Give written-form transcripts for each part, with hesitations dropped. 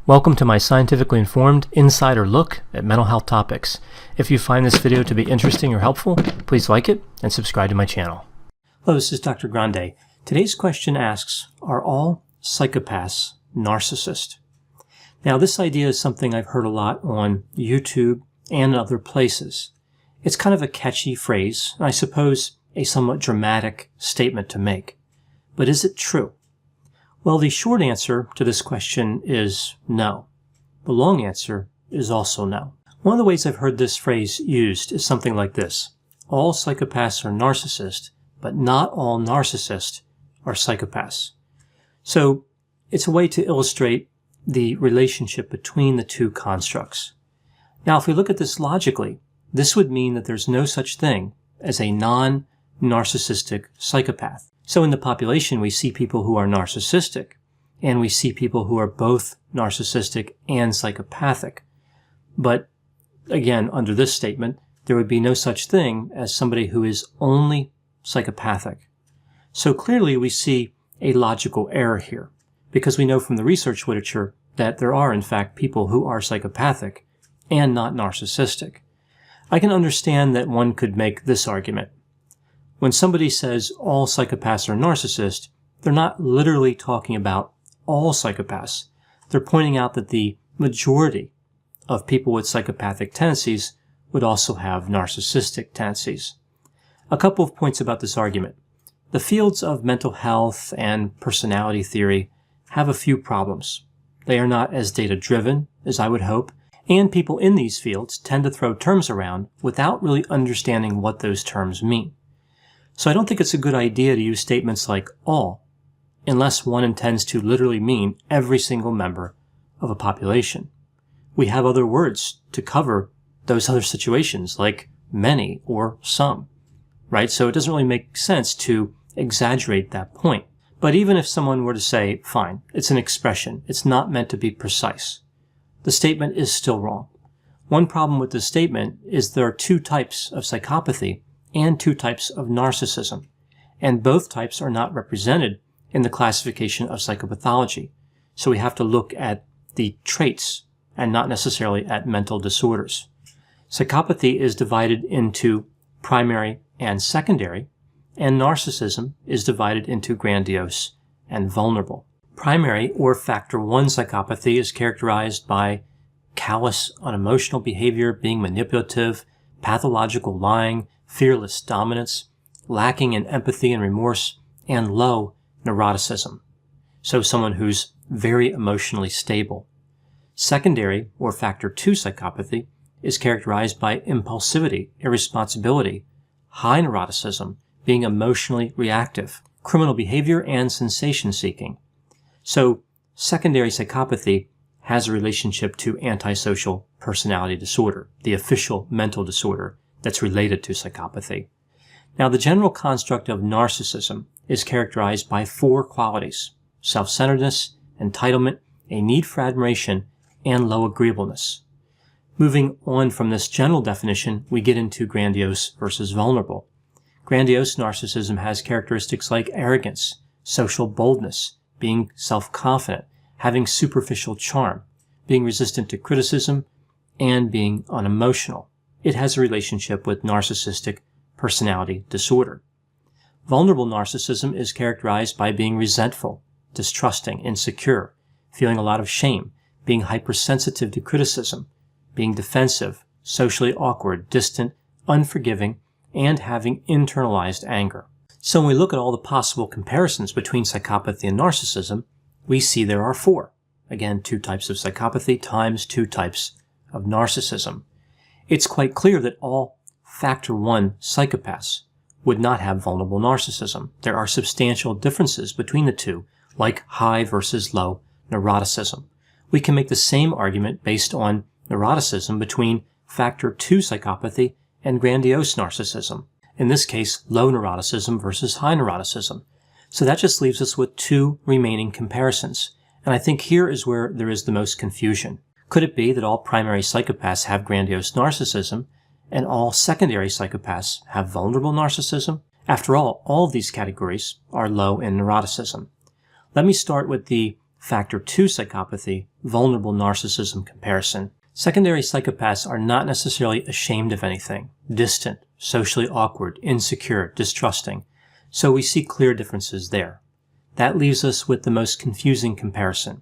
Welcome to my scientifically informed insider look at mental health topics. If you find this video to be interesting or helpful, please like it and subscribe to my channel. Hello, this is Dr. Grande. Today's question asks, are all psychopaths narcissists? Now, this idea is something I've heard a lot on YouTube and other places. It's kind of a catchy phrase, and I suppose a somewhat dramatic statement to make. But is it true? Well, the short answer to this question is no. The long answer is also no. One of the ways I've heard this phrase used is something like this. All psychopaths are narcissists, but not all narcissists are psychopaths. So it's a way to illustrate the relationship between the two constructs. Now, if we look at this logically, this would mean that there's no such thing as a non-narcissistic psychopath. So in the population, we see people who are narcissistic, and we see people who are both narcissistic and psychopathic. But again, under this statement, there would be no such thing as somebody who is only psychopathic. So clearly we see a logical error here, because we know from the research literature that there are in fact people who are psychopathic and not narcissistic. I can understand that one could make this argument. When somebody says all psychopaths are narcissists, they're not literally talking about all psychopaths. They're pointing out that the majority of people with psychopathic tendencies would also have narcissistic tendencies. A couple of points about this argument. The fields of mental health and personality theory have a few problems. They are not as data-driven as I would hope, and people in these fields tend to throw terms around without really understanding what those terms mean. So I don't think it's a good idea to use statements like all, unless one intends to literally mean every single member of a population. We have other words to cover those other situations, like many or some, right? So it doesn't really make sense to exaggerate that point. But even if someone were to say, fine, it's an expression, it's not meant to be precise, the statement is still wrong. One problem with this statement is there are two types of psychopathy and two types of narcissism, and both types are not represented in the classification of psychopathology. So we have to look at the traits and not necessarily at mental disorders. Psychopathy is divided into primary and secondary, and narcissism is divided into grandiose and vulnerable. Primary or factor 1 psychopathy is characterized by callous, unemotional behavior, being manipulative, pathological lying, fearless dominance, lacking in empathy and remorse, and low neuroticism. So someone who's very emotionally stable. Secondary or factor 2 psychopathy is characterized by impulsivity, irresponsibility, high neuroticism, being emotionally reactive, criminal behavior, and sensation seeking. So secondary psychopathy has a relationship to antisocial personality disorder, the official mental disorder that's related to psychopathy. Now, the general construct of narcissism is characterized by 4 qualities: self-centeredness, entitlement, a need for admiration, and low agreeableness. Moving on from this general definition, we get into grandiose versus vulnerable. Grandiose narcissism has characteristics like arrogance, social boldness, being self-confident, having superficial charm, being resistant to criticism, and being unemotional. It has a relationship with narcissistic personality disorder. Vulnerable narcissism is characterized by being resentful, distrusting, insecure, feeling a lot of shame, being hypersensitive to criticism, being defensive, socially awkward, distant, unforgiving, and having internalized anger. So when we look at all the possible comparisons between psychopathy and narcissism, we see there are 4. Again, 2 types of psychopathy times 2 types of narcissism. It's quite clear that all factor 1 psychopaths would not have vulnerable narcissism. There are substantial differences between the two, like high versus low neuroticism. We can make the same argument based on neuroticism between factor 2 psychopathy and grandiose narcissism. In this case, low neuroticism versus high neuroticism. So that just leaves us with 2 remaining comparisons. And I think here is where there is the most confusion. Could it be that all primary psychopaths have grandiose narcissism and all secondary psychopaths have vulnerable narcissism? After all of these categories are low in neuroticism. Let me start with the factor II psychopathy, vulnerable narcissism comparison. Secondary psychopaths are not necessarily ashamed of anything, distant, socially awkward, insecure, distrusting, so we see clear differences there. That leaves us with the most confusing comparison.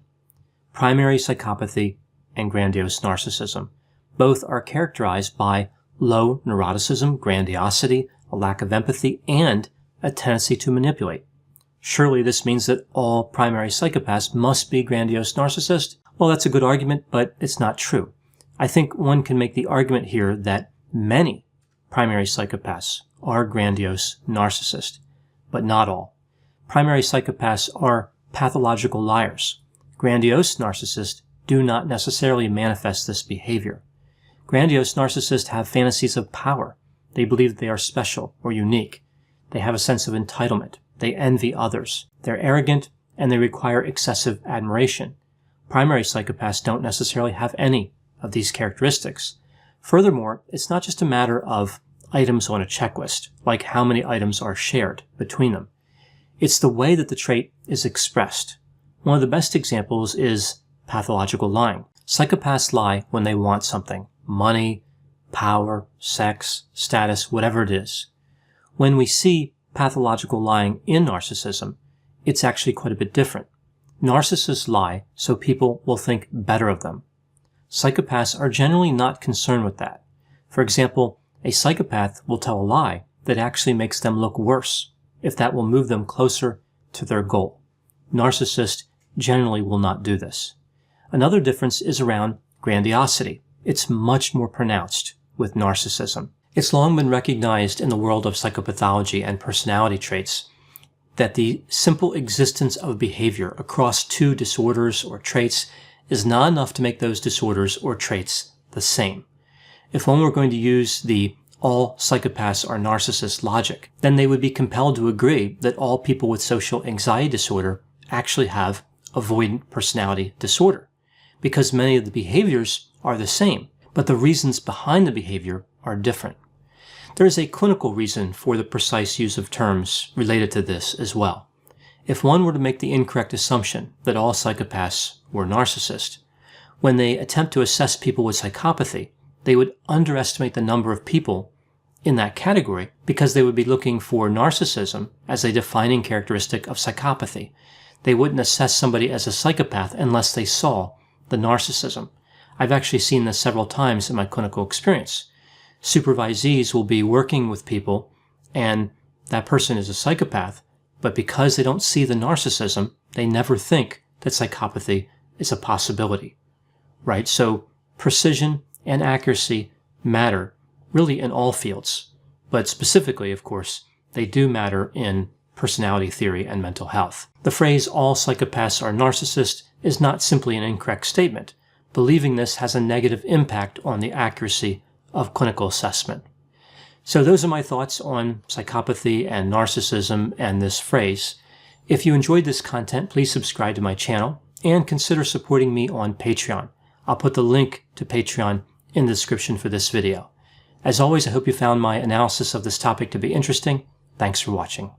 Primary psychopathy and grandiose narcissism. Both are characterized by low neuroticism, grandiosity, a lack of empathy, and a tendency to manipulate. Surely this means that all primary psychopaths must be grandiose narcissists? Well, that's a good argument, but it's not true. I think one can make the argument here that many primary psychopaths are grandiose narcissists, but not all. Primary psychopaths are pathological liars. Grandiose narcissists do not necessarily manifest this behavior. Grandiose narcissists have fantasies of power. They believe they are special or unique. They have a sense of entitlement. They envy others. They're arrogant, and they require excessive admiration. Primary psychopaths don't necessarily have any of these characteristics. Furthermore, it's not just a matter of items on a checklist, like how many items are shared between them. It's the way that the trait is expressed. One of the best examples is pathological lying. Psychopaths lie when they want something: money, power, sex, status, whatever it is. When we see pathological lying in narcissism, it's actually quite a bit different. Narcissists lie so people will think better of them. Psychopaths are generally not concerned with that. For example, a psychopath will tell a lie that actually makes them look worse, if that will move them closer to their goal. Narcissists generally will not do this. Another difference is around grandiosity. It's much more pronounced with narcissism. It's long been recognized in the world of psychopathology and personality traits that the simple existence of behavior across two disorders or traits is not enough to make those disorders or traits the same. If one were going to use the all psychopaths are narcissists logic, then they would be compelled to agree that all people with social anxiety disorder actually have avoidant personality disorder, because many of the behaviors are the same, but the reasons behind the behavior are different. There is a clinical reason for the precise use of terms related to this as well. If one were to make the incorrect assumption that all psychopaths were narcissists, when they attempt to assess people with psychopathy, they would underestimate the number of people in that category because they would be looking for narcissism as a defining characteristic of psychopathy. They wouldn't assess somebody as a psychopath unless they saw the narcissism. I've actually seen this several times in my clinical experience. Supervisees will be working with people and that person is a psychopath, but because they don't see the narcissism, they never think that psychopathy is a possibility, right? So precision and accuracy matter really in all fields, but specifically, of course, they do matter in personality theory and mental health. The phrase all psychopaths are narcissists is not simply an incorrect statement. Believing this has a negative impact on the accuracy of clinical assessment. So those are my thoughts on psychopathy and narcissism and this phrase. If you enjoyed this content, please subscribe to my channel and consider supporting me on Patreon. I'll put the link to Patreon in the description for this video. As always, I hope you found my analysis of this topic to be interesting. Thanks for watching.